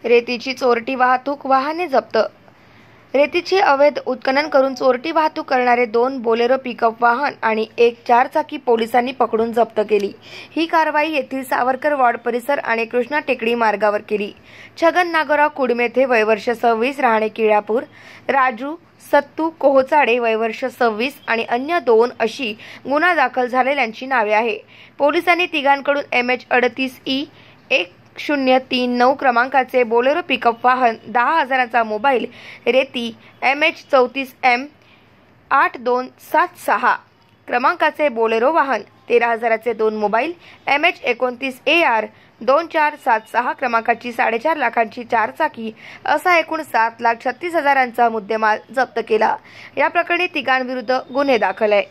रेतीची चोरटी वाहतूक, वाहने जप्त। रेतीची अवैध उत्खनन करून चोरटी वाहतूक करणारे 2 बोलेरो पिकअप वाहन आणि एक 4-चाकी पोलिसांनी पकडून जप्त केली। ही कारवाई येथील सावरकर वार्ड परिसर आणि कृष्णा टेकडी मार्गावर केली। छगन नागोराव कुडमेथे वय वर्ष 26 राहणे किळापूर, राजू सत्तू कोहचाडे वय वर्ष 26 आणि अन्य 2 अशी गुन्हा दाखल झालेल्यांची नावे आहे। पोलिसांनी तिघांकडून MH38E 1039 क्रमांकाचे बोलेरो पिकअप वाहन, 10,000चा मोबाईल, रेती MH34M 8276 क्रमांकाचे बोलेरो वाहन, 13,000चे 2 मोबाईल, MH29AR 2476 क्रमांकाची 4.5 लाखांची 4-चाकी असा एकूण 7,36,000चा मुद्देमाल जप्त केला। या प्रकरणी तिघांविरुद्ध गुन्हे दाखल आहे।